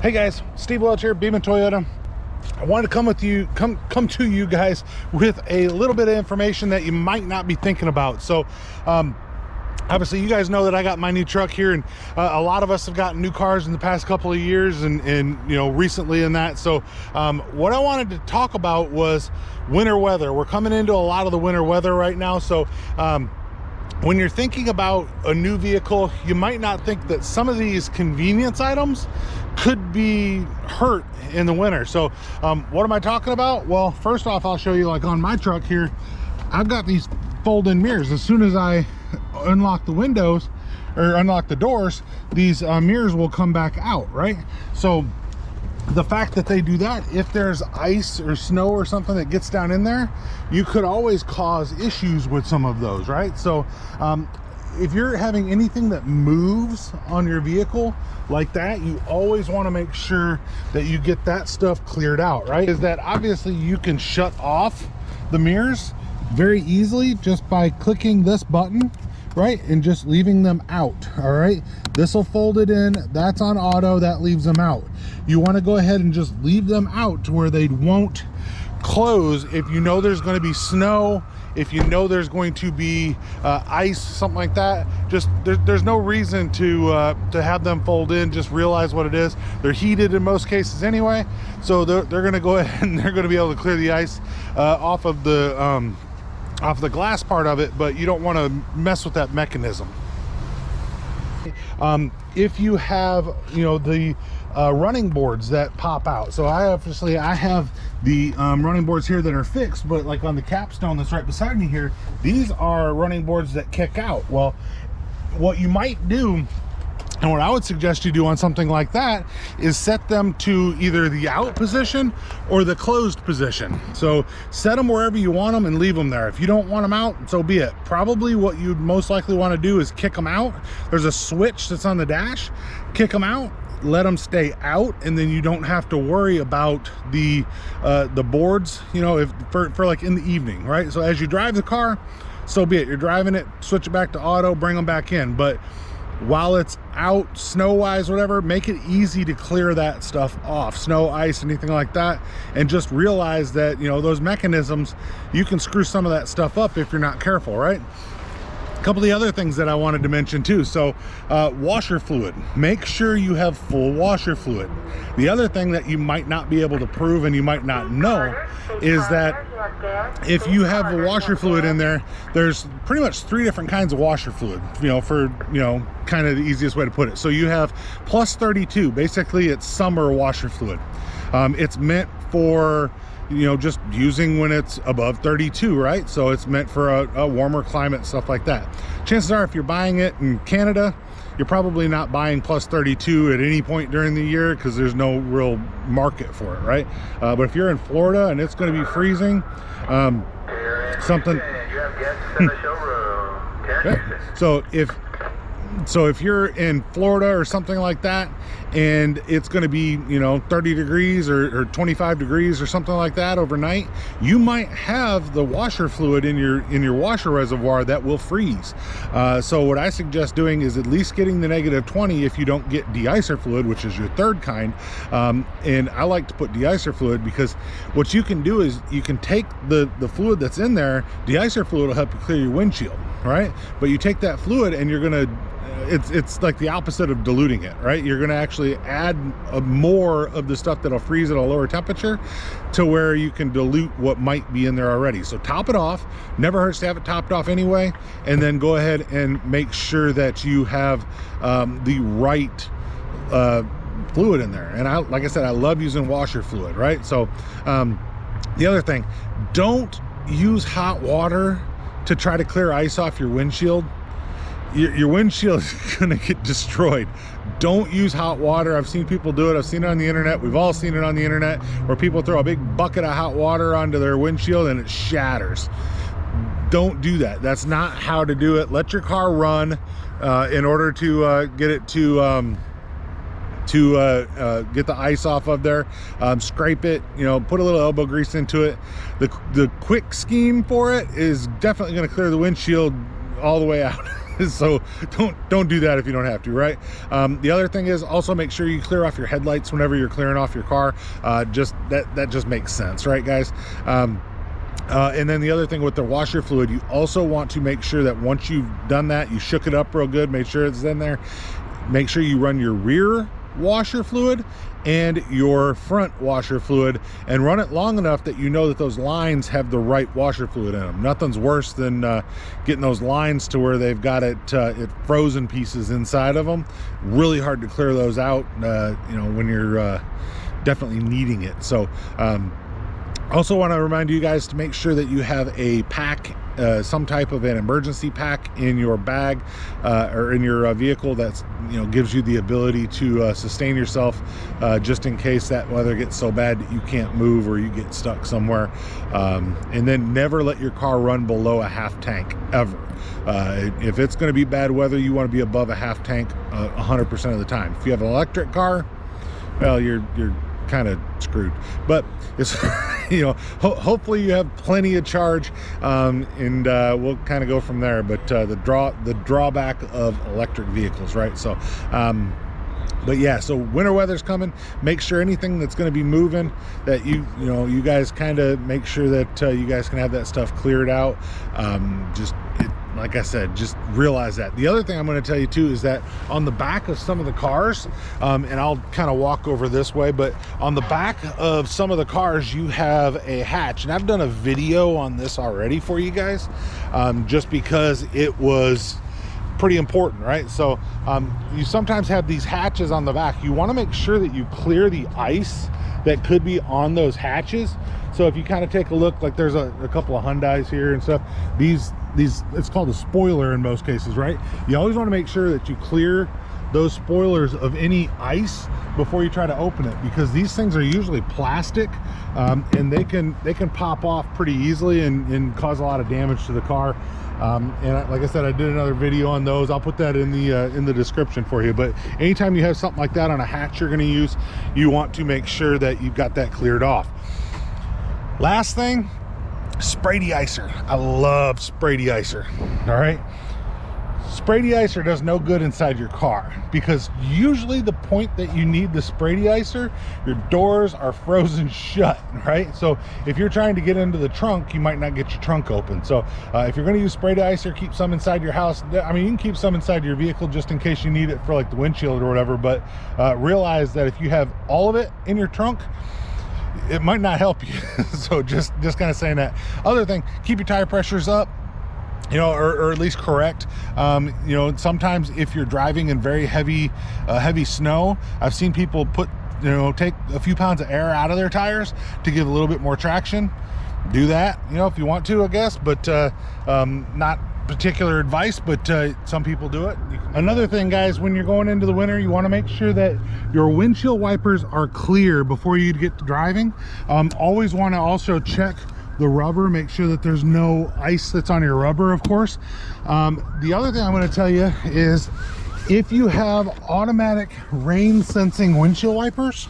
Hey guys, Steve Welch here, Beeman Toyota. I wanted to come to you guys with a little bit of information that you might not be thinking about. So obviously you guys know that I got my new truck here, and a lot of us have gotten new cars in the past couple of years and you know, recently in that. So what I wanted to talk about was winter weather. We're coming into a lot of the winter weather right now. So when you're thinking about a new vehicle, you might not think that some of these convenience items could be hurt in the winter. So what am I talking about? Well, first off, I'll show you, like on my truck here, I've got these fold-in mirrors. As soon as I unlock the windows or unlock the doors, these mirrors will come back out, right? So the fact that they do that, if there's ice or snow or something that gets down in there, you could always cause issues with some of those, right? So if you're having anything that moves on your vehicle like that, you always want to make sure that you get that stuff cleared out, right? Is that obviously you can shut off the mirrors very easily just by clicking this button, right, and just leaving them out. All right, this will fold it in, that's on auto, that leaves them out. You want to go ahead and just leave them out to where they won't close if you know there's going to be snow, if you know there's going to be ice, something like that. Just there's no reason to have them fold in. Just realize what it is. They're heated in most cases anyway, so they're going to go ahead and they're going to be able to clear the ice off of the glass part of it, but you don't want to mess with that mechanism. If you have, you know, the running boards that pop out. So I have the running boards here that are fixed, but like on the capstone that's right beside me here, these are running boards that kick out. Well, what you might do, and what I would suggest you do on something like that, is set them to either the out position or the closed position. So set them wherever you want them and leave them there. If you don't want them out, so be it. Probably what you'd most likely want to do is kick them out. There's a switch that's on the dash. Kick them out, let them stay out, and then you don't have to worry about the boards, you know, if for like in the evening, right? So as you drive the car, so be it. You're driving it, switch it back to auto, bring them back in. But while it's out, snow wise, whatever, make it easy to clear that stuff off, snow, ice, anything like that. And just realize that, you know, those mechanisms, you can screw some of that stuff up if you're not careful, right? A couple of the other things that I wanted to mention too. So washer fluid, make sure you have full washer fluid. The other thing that you might not be able to prove and you might not know is that if you have a washer fluid in there, there's pretty much 3 different kinds of washer fluid, you know, for, you know, kind of the easiest way to put it. So you have plus 32, basically it's summer washer fluid. It's meant for, you know, just using when it's above 32, right? So it's meant for a warmer climate, stuff like that. Chances are if you're buying it in Canada, you're probably not buying plus 32 at any point during the year because there's no real market for it, right? But if you're in Florida and it's going to be freezing, something so if you're in Florida or something like that, and it's going to be, you know, 30 degrees or 25 degrees or something like that overnight, you might have the washer fluid in your washer reservoir that will freeze. So what I suggest doing is at least getting the negative 20 if you don't get de-icer fluid, which is your third kind. And I like to put de-icer fluid because what you can do is you can take the fluid that's in there. De-icer fluid will help you clear your windshield, right? But you take that fluid and you're going to, it's like the opposite of diluting it, right? You're going to actually add more of the stuff that'll freeze at a lower temperature to where you can dilute what might be in there already. So top it off. Never hurts to have it topped off anyway, and then go ahead and make sure that you have the right fluid in there. And like I said, I love using washer fluid, right? So the other thing, don't use hot water to try to clear ice off your windshield. Your windshield is gonna get destroyed. Don't use hot water. I've seen people do it. I've seen it on the internet. We've all seen it on the internet where people throw a big bucket of hot water onto their windshield and it shatters. Don't do that. That's not how to do it. Let your car run in order to get it to get the ice off of there. Scrape it, you know, put a little elbow grease into it. The quick scheme for it is definitely going to clear the windshield all the way out. So don't do that if you don't have to, right? The other thing is also make sure you clear off your headlights whenever you're clearing off your car. Just that just makes sense, right, guys? And then the other thing with the washer fluid, you also want to make sure that once you've done that, you shook it up real good, make sure it's in there. Make sure you run your rear washer fluid and your front washer fluid, and run it long enough that you know that those lines have the right washer fluid in them. Nothing's worse than getting those lines to where they've got it frozen pieces inside of them. Really hard to clear those out, you know, when you're definitely needing it. So also want to remind you guys to make sure that you have a pack, some type of an emergency pack in your bag or in your vehicle that's, you know, gives you the ability to sustain yourself just in case that weather gets so bad that you can't move or you get stuck somewhere. And then never let your car run below a half tank ever. If it's going to be bad weather, you want to be above a half tank 100% of the time. If you have an electric car, well, you're kind of screwed, but it's you know, hopefully you have plenty of charge, and we'll kind of go from there. But the drawback of electric vehicles, right? So but yeah, so winter weather's coming. Make sure anything that's going to be moving, that you know, you guys kind of make sure that you guys can have that stuff cleared out. Like I said, just realize that. The other thing I'm going to tell you too is that on the back of some of the cars, and I'll kind of walk over this way, but on the back of some of the cars you have a hatch, and I've done a video on this already for you guys, just because it was pretty important, right? So you sometimes have these hatches on the back. You want to make sure that you clear the ice that could be on those hatches. So if you kind of take a look, like there's a couple of Hyundais here and stuff, these it's called a spoiler in most cases, right? You always want to make sure that you clear those spoilers of any ice before you try to open it, because these things are usually plastic, and they can pop off pretty easily and cause a lot of damage to the car. And like I said, I did another video on those. I'll put that in the description for you. But anytime you have something like that on a hatch you're going to use, you want to make sure that you've got that cleared off. Last thing, spray de-icer. I love spray de-icer. All right, spray de-icer does no good inside your car, because usually the point that you need the spray de-icer, your doors are frozen shut, right? So if you're trying to get into the trunk, you might not get your trunk open. So if you're going to use spray de-icer, keep some inside your house. I mean, you can keep some inside your vehicle just in case you need it for like the windshield or whatever, but realize that if you have all of it in your trunk, it might not help you. So just kind of saying that. Other thing, keep your tire pressures up, you know, or at least correct. You know, sometimes if you're driving in very heavy snow, I've seen people take a few pounds of air out of their tires to give a little bit more traction. Do that, you know, if you want to, I guess, but not particular advice, but some people do it. Another thing, guys, when you're going into the winter, you want to make sure that your windshield wipers are clear before you get to driving. Always want to also check the rubber, make sure that there's no ice that's on your rubber, of course. The other thing I'm going to tell you is, if you have automatic rain sensing windshield wipers,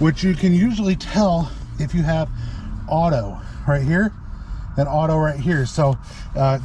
which you can usually tell if you have auto right here and auto right here. So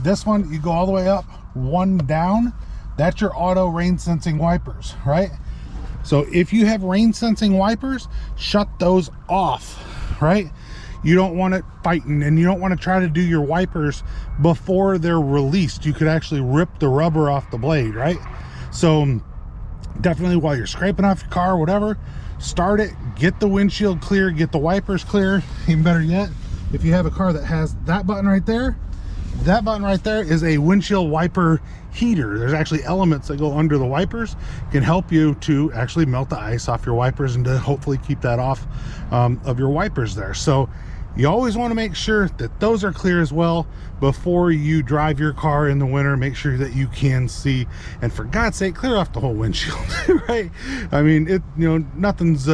this one, you go all the way up, one down, that's your auto rain sensing wipers, right? So if you have rain sensing wipers, shut those off, right? You don't want it fighting, and you don't want to try to do your wipers before they're released. You could actually rip the rubber off the blade, right? So definitely while you're scraping off your car or whatever, start it, get the windshield clear, get the wipers clear. Even better yet, if you have a car that has that button right there, that button right there is a windshield wiper heater. There's actually elements that go under the wipers, can help you to actually melt the ice off your wipers and to hopefully keep that off of your wipers there. So you always want to make sure that those are clear as well before you drive your car in the winter. Make sure that you can see, and for God's sake, clear off the whole windshield, right? I mean, nothing's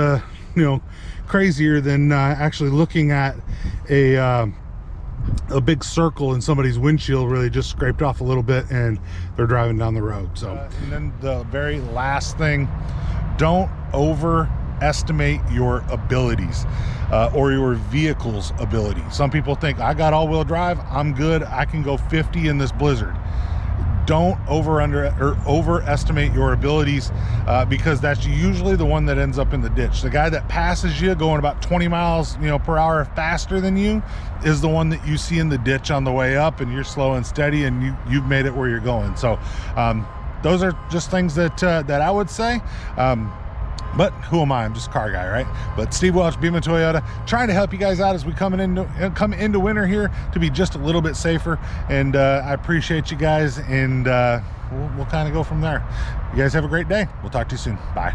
crazier than actually looking at a big circle in somebody's windshield really just scraped off a little bit and they're driving down the road. So and then the very last thing, don't overestimate your abilities or your vehicle's ability. Some people think, I got all-wheel drive, I'm good, I can go 50 in this blizzard. don't overestimate your abilities, because that's usually the one that ends up in the ditch. The guy that passes you going about 20 miles per hour faster than you is the one that you see in the ditch on the way up, and you're slow and steady, and you've made it where you're going. So those are just things that that I would say. But who am I? I'm just a car guy, right? But Steve Welch, Beaman Toyota, trying to help you guys out as we come into winter here to be just a little bit safer. And I appreciate you guys, and we'll kind of go from there. You guys have a great day. We'll talk to you soon. Bye.